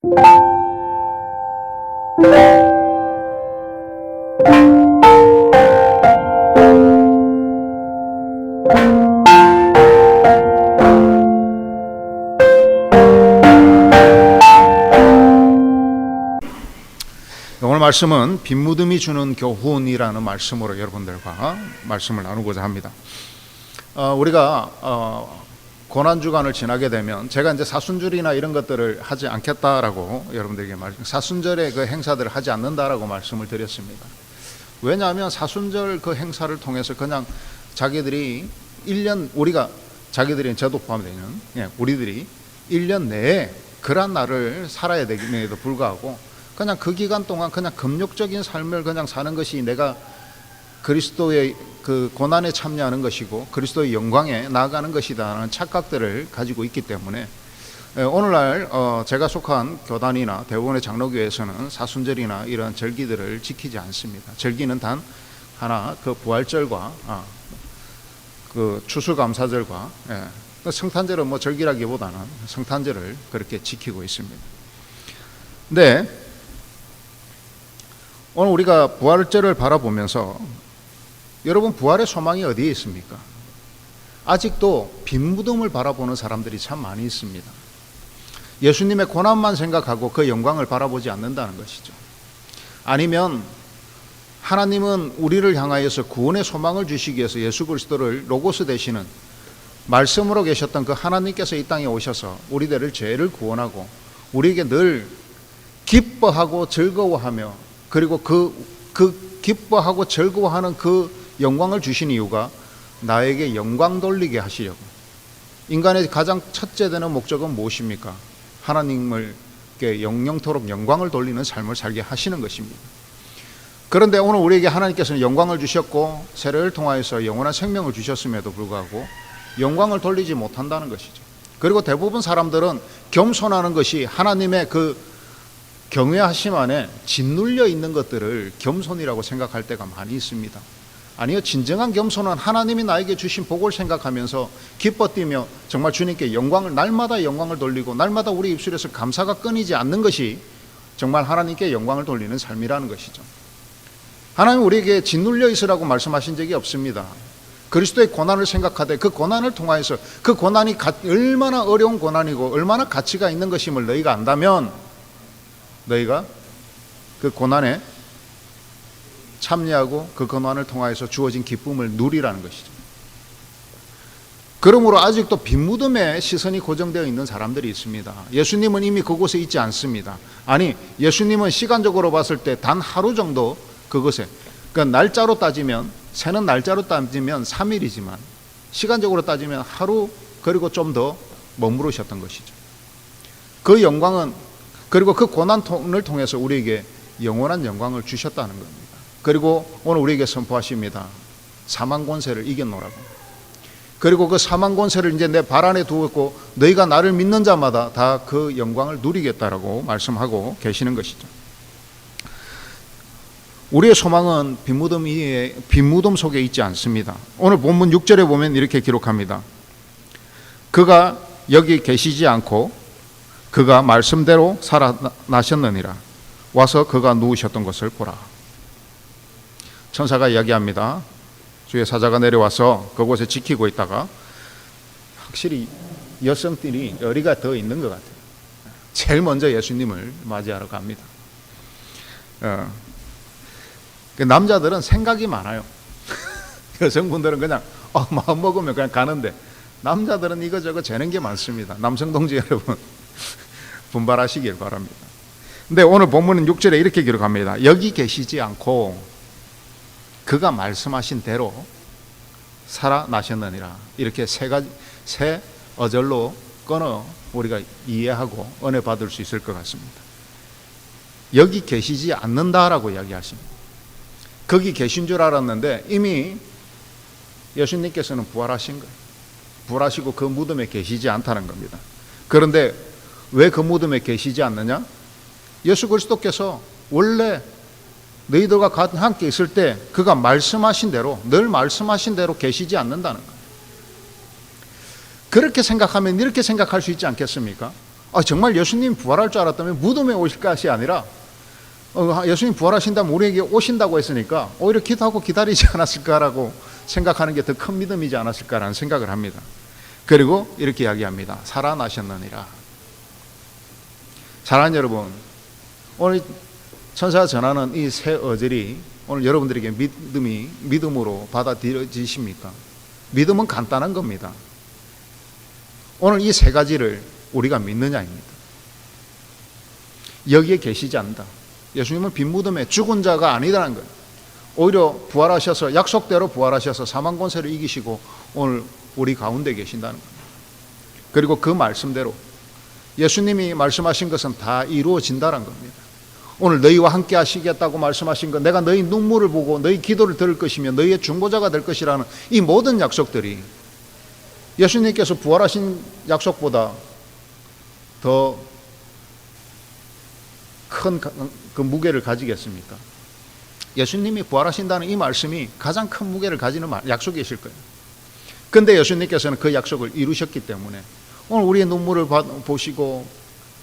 오늘 말씀은 빈무덤이 주는 교훈이라는 말씀으로 여러분들과 말씀을 나누고자 합니다. 우리가 고난주간을 지나게 되면 제가 이제 사순절이나 이런 것들을 하지 않겠다라고 여러분들에게 사순절의 그 행사들을 하지 않는다라고 말씀을 드렸습니다. 왜냐하면 사순절 그 행사를 통해서 그냥 자기들이 1년, 우리가 자기들이 저도 포함되는 우리들이 1년 내에 그런 날을 살아야 되임에도 불구하고 그냥 그 기간 동안 그냥 금욕적인 삶을 그냥 사는 것이 내가 그리스도의 그 고난에 참여하는 것이고 그리스도의 영광에 나아가는 것이다라는 착각들을 가지고 있기 때문에 오늘날 제가 속한 교단이나 대부분의 장로교회에서는 사순절이나 이런 절기들을 지키지 않습니다. 절기는 단 하나, 그 부활절과 그 추수감사절과 성탄절은 뭐 절기라기보다는 성탄절을 그렇게 지키고 있습니다. 근데 오늘 우리가 부활절을 바라보면서 여러분, 부활의 소망이 어디에 있습니까? 아직도 빈무덤을 바라보는 사람들이 참 많이 있습니다. 예수님의 고난만 생각하고 그 영광을 바라보지 않는다는 것이죠. 아니면 하나님은 우리를 향하여서 구원의 소망을 주시기 위해서 예수 그리스도를 로고스 되시는 말씀으로 계셨던 그 하나님께서 이 땅에 오셔서 우리들을 죄를 구원하고 우리에게 늘 기뻐하고 즐거워하며 그리고 그 기뻐하고 즐거워하는 그 영광을 주신 이유가 나에게 영광 돌리게 하시려고. 인간의 가장 첫째 되는 목적은 무엇입니까? 하나님을 영영토록 영광을 돌리는 삶을 살게 하시는 것입니다. 그런데 오늘 우리에게 하나님께서는 영광을 주셨고 세례를 통하여서 영원한 생명을 주셨음에도 불구하고 영광을 돌리지 못한다는 것이죠. 그리고 대부분 사람들은 겸손하는 것이 하나님의 그 경외하심 안에 짓눌려 있는 것들을 겸손이라고 생각할 때가 많이 있습니다. 아니요, 진정한 겸손은 하나님이 나에게 주신 복을 생각하면서 기뻐 뛰며 정말 주님께 영광을, 날마다 영광을 돌리고 날마다 우리 입술에서 감사가 끊이지 않는 것이 정말 하나님께 영광을 돌리는 삶이라는 것이죠. 하나님 우리에게 짓눌려 있으라고 말씀하신 적이 없습니다. 그리스도의 고난을 생각하되 그 고난을 통하여서 그 고난이 얼마나 어려운 고난이고 얼마나 가치가 있는 것임을 너희가 안다면 너희가 그 고난에 참여하고 그 고난을 통하여서 주어진 기쁨을 누리라는 것이죠. 그러므로 아직도 빈무덤에 시선이 고정되어 있는 사람들이 있습니다. 예수님은 이미 그곳에 있지 않습니다. 아니, 예수님은 시간적으로 봤을 때 단 하루 정도 그것에, 그러니까 날짜로 따지면, 세는 날짜로 따지면 3일이지만 시간적으로 따지면 하루, 그리고 좀 더 머무르셨던 것이죠. 그 영광은, 그리고 그 고난을 통해서 우리에게 영원한 영광을 주셨다는 겁니다. 그리고 오늘 우리에게 선포하십니다. 사망 권세를 이겼노라고. 그리고 그 사망 권세를 이제 내 발 안에 두었고 너희가 나를 믿는 자마다 다 그 영광을 누리겠다라고 말씀하고 계시는 것이죠. 우리의 소망은 빈무덤 속에 있지 않습니다. 오늘 본문 6절에 보면 이렇게 기록합니다. 그가 여기 계시지 않고 그가 말씀대로 살아나셨느니라. 와서 그가 누우셨던 것을 보라. 천사가 이야기합니다. 주의 사자가 내려와서 그곳에 지키고 있다가 확실히 여성들이 열의가 더 있는 것 같아요. 제일 먼저 예수님을 맞이하러 갑니다. 남자들은 생각이 많아요. 여성분들은 그냥 마음 먹으면 그냥 가는데 남자들은 이거저거 재는 게 많습니다. 남성 동지 여러분 분발하시길 바랍니다. 근데 오늘 본문은 6절에 이렇게 기록합니다. 여기 계시지 않고 그가 말씀하신 대로 살아나셨느니라. 이렇게 세 어절로 끊어 우리가 이해하고 은혜 받을 수 있을 것 같습니다. 여기 계시지 않는다라고 이야기하십니다. 거기 계신 줄 알았는데 이미 예수님께서는 부활하신 거예요. 부활하시고 그 무덤에 계시지 않다는 겁니다. 그런데 왜 그 무덤에 계시지 않느냐? 예수 그리스도께서 원래 너희들과 함께 있을 때 그가 말씀하신 대로, 늘 말씀하신 대로 계시지 않는다는 거예요. 그렇게 생각하면 이렇게 생각할 수 있지 않겠습니까? 정말 예수님 부활할 줄 알았다면 무덤에 오실 것이 아니라 예수님 부활하신다면 우리에게 오신다고 했으니까 오히려 기도하고 기다리지 않았을까라고 생각하는 게 더 큰 믿음이지 않았을까라는 생각을 합니다. 그리고 이렇게 이야기합니다. 살아나셨느니라. 사랑하는 여러분, 오늘 천사가 전하는 이 세 어절이 오늘 여러분들에게 믿음으로 받아들여지십니까? 믿음은 간단한 겁니다. 오늘 이 세 가지를 우리가 믿느냐입니다. 여기에 계시지 않는다. 예수님은 빈 무덤에 죽은 자가 아니라는 거예요. 오히려 부활하셔서 약속대로 부활하셔서 사망 권세를 이기시고 오늘 우리 가운데 계신다는 거예요. 그리고 그 말씀대로 예수님이 말씀하신 것은 다 이루어진다는 겁니다. 오늘 너희와 함께 하시겠다고 말씀하신 것, 내가 너희 눈물을 보고 너희 기도를 들을 것이며 너희의 중보자가 될 것이라는 이 모든 약속들이 예수님께서 부활하신 약속보다 더 큰 그 무게를 가지겠습니까? 예수님이 부활하신다는 이 말씀이 가장 큰 무게를 가지는 약속이실 거예요. 그런데 예수님께서는 그 약속을 이루셨기 때문에 오늘 우리의 눈물을 보시고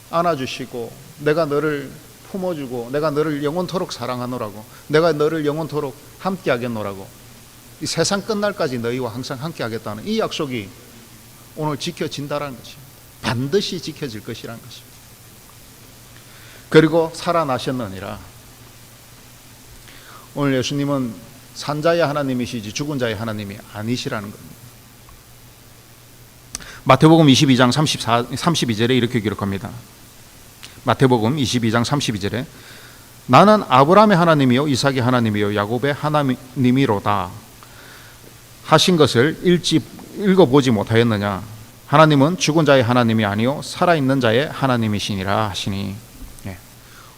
안아주시고 내가 너를 품어주고 내가 너를 영원토록 사랑하노라고 내가 너를 영원토록 함께 하겠노라고 이 세상 끝날까지 너희와 항상 함께 하겠다는 이 약속이 오늘 지켜진다라는 것입니다. 반드시 지켜질 것이라는 것입니다. 그리고 살아나셨느니라. 오늘 예수님은 산자의 하나님이시지 죽은 자의 하나님이 아니시라는 겁니다. 마태복음 22장 32절에 이렇게 기록합니다. 마태복음 22장 32절에 나는 아브라함의 하나님이요 이삭의 하나님이요 야곱의 하나님이로다 하신 것을 읽어보지 못하였느냐. 하나님은 죽은 자의 하나님이 아니요 살아있는 자의 하나님이시니라 하시니.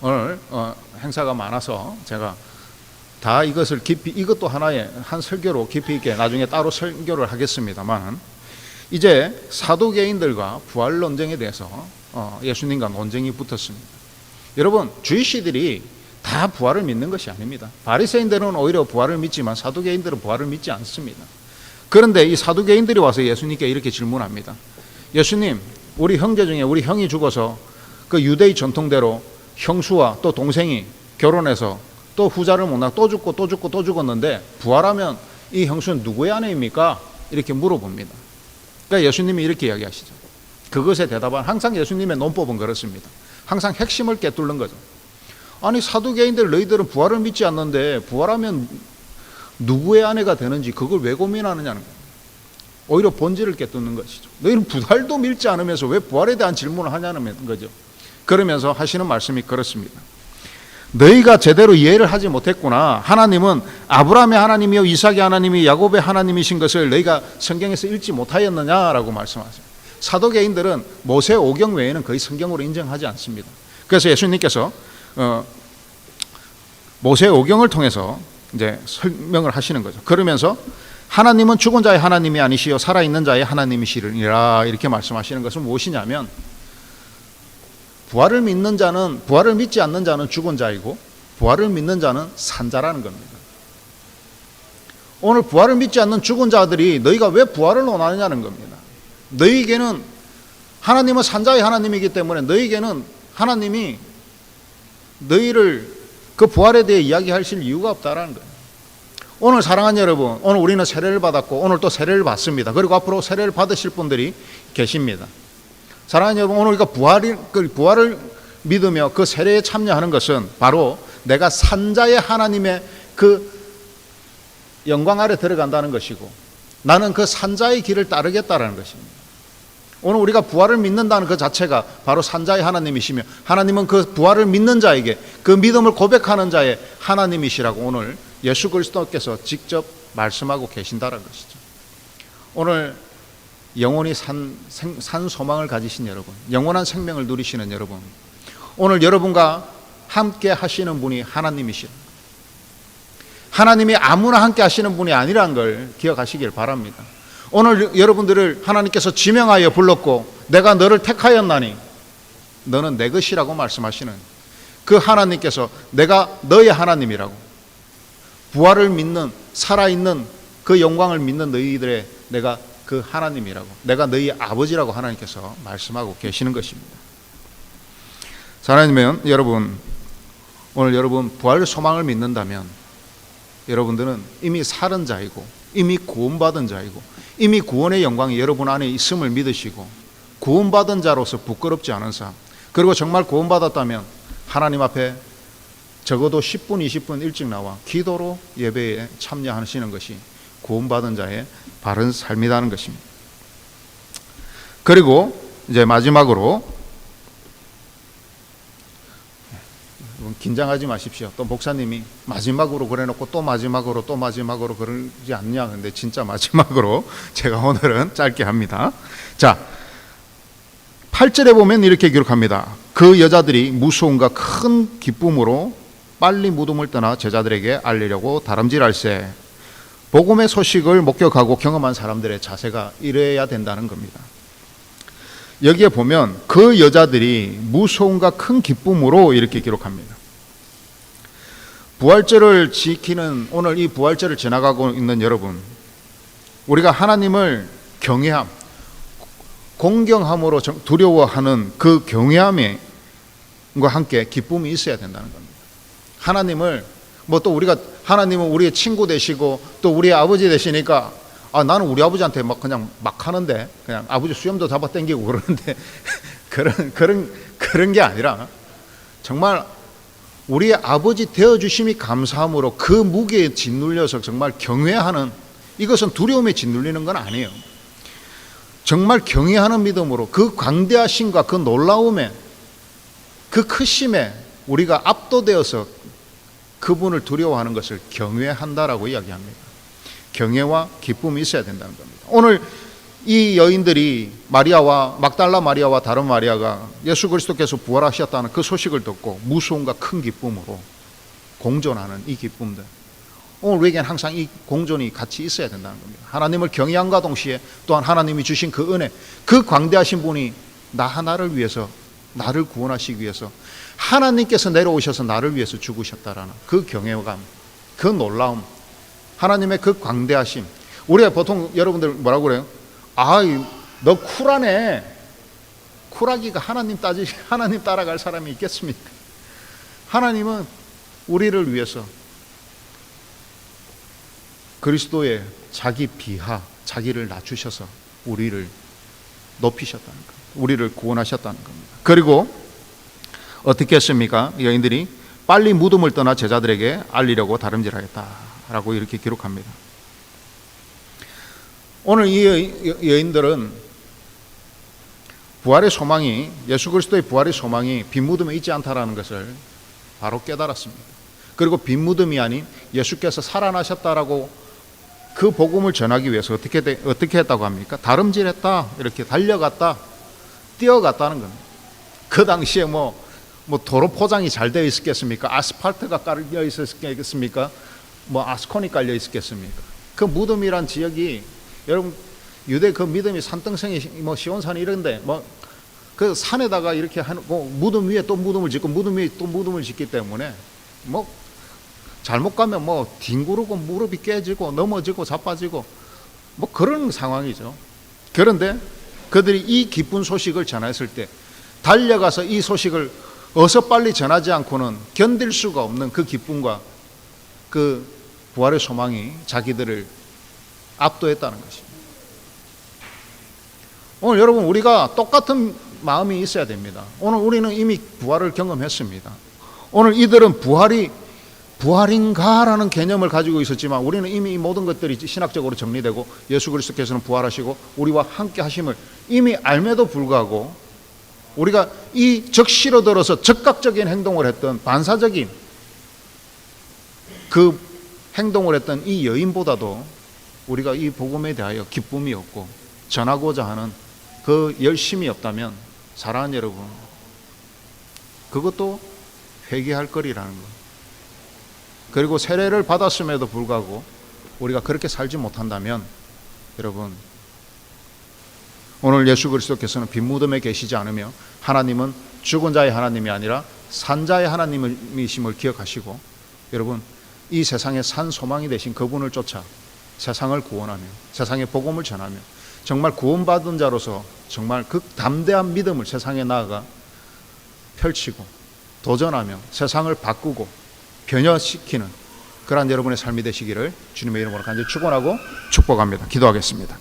오늘 행사가 많아서 제가 다 이것을 깊이 이것도 하나의 한 설교로 깊이 있게 나중에 따로 설교를 하겠습니다만 이제 사도계인들과 부활 논쟁에 대해서 예수님과 논쟁이 붙었습니다. 여러분 주의시들이 다 부활을 믿는 것이 아닙니다. 바리새인들은 오히려 부활을 믿지만 사두개인들은 부활을 믿지 않습니다. 그런데 이 사두개인들이 와서 예수님께 이렇게 질문합니다. 예수님, 우리 형제 중에 우리 형이 죽어서 그 유대의 전통대로 형수와 또 동생이 결혼해서 또 후자를 못 낳고 또 죽고 또 죽고 또 죽었는데 부활하면 이 형수는 누구의 아내입니까? 이렇게 물어봅니다. 그러니까 예수님이 이렇게 이야기하시죠. 그것에 대답은 항상 예수님의 논법은 그렇습니다. 항상 핵심을 꿰뚫는 거죠. 아니 사두개인들 너희들은 부활을 믿지 않는데 부활하면 누구의 아내가 되는지 그걸 왜 고민하느냐는 거예요. 오히려 본질을 꿰뚫는 것이죠. 너희는 부활도 믿지 않으면서 왜 부활에 대한 질문을 하냐는 거죠. 그러면서 하시는 말씀이 그렇습니다. 너희가 제대로 이해를 하지 못했구나. 하나님은 아브라함의 하나님이요 이삭의 하나님이 야곱의 하나님이신 것을 너희가 성경에서 읽지 못하였느냐라고 말씀하세요. 사도개인들은 모세 오경 외에는 거의 성경으로 인정하지 않습니다. 그래서 예수님께서 모세 오경을 통해서 이제 설명을 하시는 거죠. 그러면서 하나님은 죽은 자의 하나님이 아니시요 살아있는 자의 하나님이시리라 이렇게 말씀하시는 것은 무엇이냐면 부활을 믿는 자는 부활을 믿지 않는 자는 죽은 자이고 부활을 믿는 자는 산 자라는 겁니다. 오늘 부활을 믿지 않는 죽은 자들이 너희가 왜 부활을 원하느냐는 겁니다. 너희에게는 하나님은 산 자의 하나님이기 때문에 너희에게는 하나님이 너희를 그 부활에 대해 이야기하실 이유가 없다라는 거예요. 오늘 사랑하는 여러분, 오늘 우리는 세례를 받았고 오늘 또 세례를 받습니다. 그리고 앞으로 세례를 받으실 분들이 계십니다. 사랑하는 여러분, 오늘 우리가 부활을 믿으며 그 세례에 참여하는 것은 바로 내가 산자의 하나님의 그 영광 아래 들어간다는 것이고 나는 그 산자의 길을 따르겠다라는 것입니다. 오늘 우리가 부활을 믿는다는 그 자체가 바로 산자의 하나님이시며 하나님은 그 부활을 믿는 자에게 그 믿음을 고백하는 자의 하나님이시라고 오늘 예수 그리스도께서 직접 말씀하고 계신다는 것이죠. 오늘 영원히 산 소망을 가지신 여러분, 영원한 생명을 누리시는 여러분, 오늘 여러분과 함께 하시는 분이 하나님이시라. 하나님이 아무나 함께 하시는 분이 아니라는 걸 기억하시길 바랍니다. 오늘 여러분들을 하나님께서 지명하여 불렀고 내가 너를 택하였나니 너는 내 것이라고 말씀하시는 그 하나님께서 내가 너의 하나님이라고 부활을 믿는 살아있는 그 영광을 믿는 너희들의 내가 그 하나님이라고 내가 너희 아버지라고 하나님께서 말씀하고 계시는 것입니다. 사랑하면 여러분, 오늘 여러분 부활 소망을 믿는다면 여러분들은 이미 살은 자이고 이미 구원받은 자이고 이미 구원의 영광이 여러분 안에 있음을 믿으시고 구원받은 자로서 부끄럽지 않은 삶, 그리고 정말 구원받았다면 하나님 앞에 적어도 10분 20분 일찍 나와 기도로 예배에 참여하시는 것이 구원받은 자의 바른 삶이라는 것입니다. 그리고 이제 마지막으로, 긴장하지 마십시오. 또 목사님이 마지막으로 그래놓고 또 마지막으로 그러지 않냐. 근데 진짜 마지막으로 제가 오늘은 짧게 합니다. 자, 8절에 보면 이렇게 기록합니다. 그 여자들이 무서움과 큰 기쁨으로 빨리 무덤을 떠나 제자들에게 알리려고 다름질할세. 복음의 소식을 목격하고 경험한 사람들의 자세가 이래야 된다는 겁니다. 여기에 보면 그 여자들이 무서움과 큰 기쁨으로 이렇게 기록합니다. 부활절을 지키는 오늘 이 부활절을 지나가고 있는 여러분, 우리가 하나님을 경외함, 공경함으로 두려워하는 그 경외함과 함께 기쁨이 있어야 된다는 겁니다. 하나님을 또 우리가 하나님은 우리의 친구 되시고 또 우리의 아버지 되시니까 나는 우리 아버지한테 그냥 막 하는데, 그냥 아버지 수염도 잡아 당기고 그러는데 그런 게 아니라 정말 우리의 아버지 되어주심이 감사함으로 그 무게에 짓눌려서 정말 경외하는, 이것은 두려움에 짓눌리는 건 아니에요. 정말 경외하는 믿음으로 그 광대하심과 그 놀라움에 그 크심에 우리가 압도되어서 그분을 두려워하는 것을 경외한다라고 이야기합니다. 경외와 기쁨이 있어야 된다는 겁니다. 오늘 이 여인들이 마리아와 막달라 마리아와 다른 마리아가 예수 그리스도께서 부활하셨다는 그 소식을 듣고 무서움과 큰 기쁨으로 공존하는 이 기쁨들, 오늘 우리에게는 항상 이 공존이 같이 있어야 된다는 겁니다. 하나님을 경외함과 동시에 또한 하나님이 주신 그 은혜, 그 광대하신 분이 나 하나를 위해서, 나를 구원하시기 위해서 하나님께서 내려오셔서 나를 위해서 죽으셨다라는 그 경외감, 그 놀라움, 하나님의 그 광대하심. 우리가 보통 여러분들 뭐라고 그래요? 너 쿨하네. 쿨하기가 하나님 따라갈 사람이 있겠습니까? 하나님은 우리를 위해서 그리스도의 자기 비하, 자기를 낮추셔서 우리를 높이셨다는 겁니다. 우리를 구원하셨다는 겁니다. 그리고 어떻게 했습니까? 여인들이 빨리 무덤을 떠나 제자들에게 알리려고 다름질하였다라고 이렇게 기록합니다. 오늘 이 여인들은 부활의 소망이, 예수 그리스도의 부활의 소망이 빈 무덤에 있지 않다라는 것을 바로 깨달았습니다. 그리고 빈 무덤이 아닌 예수께서 살아나셨다라고 그 복음을 전하기 위해서 어떻게 했다고 합니까? 다름질했다, 이렇게 달려갔다, 뛰어갔다는 겁니다. 그 당시에 뭐 도로 포장이 잘 되어 있었겠습니까? 아스팔트가 깔려 있었겠습니까? 아스콘이 깔려 있었겠습니까? 그 무덤이란 지역이, 여러분 유대 그 믿음이 산등성이 시온산 이런데 그 산에다가 이렇게 하고 무덤 위에 또 무덤을 짓고 무덤 위에 또 무덤을 짓기 때문에 잘못 가면 뒹구르고 무릎이 깨지고 넘어지고 자빠지고 그런 상황이죠. 그런데 그들이 이 기쁜 소식을 전했을 때 달려가서 이 소식을 어서 빨리 전하지 않고는 견딜 수가 없는 그 기쁨과 그 부활의 소망이 자기들을 압도했다는 것입니다. 오늘 여러분, 우리가 똑같은 마음이 있어야 됩니다. 오늘 우리는 이미 부활을 경험했습니다. 오늘 이들은 부활인가라는 개념을 가지고 있었지만 우리는 이미 이 모든 것들이 신학적으로 정리되고 예수 그리스도께서는 부활하시고 우리와 함께 하심을 이미 알매도 불구하고 우리가 이 적시로 들어서 적극적인 행동을 했던, 반사적인 그 행동을 했던 이 여인보다도 우리가 이 복음에 대하여 기쁨이 없고 전하고자 하는 그 열심이 없다면, 사랑하는 여러분, 그것도 회개할 거리라는 것. 그리고 세례를 받았음에도 불구하고 우리가 그렇게 살지 못한다면, 여러분, 오늘 예수 그리스도께서는 빈 무덤에 계시지 않으며 하나님은 죽은 자의 하나님이 아니라 산 자의 하나님이심을 기억하시고, 여러분, 이 세상의 산 소망이 되신 그분을 쫓아 세상을 구원하며 세상의 복음을 전하며 정말 구원받은 자로서 정말 그 담대한 믿음을 세상에 나아가 펼치고 도전하며 세상을 바꾸고 변화시키는 그러한 여러분의 삶이 되시기를 주님의 이름으로 간절히 축원하고 축복합니다. 기도하겠습니다.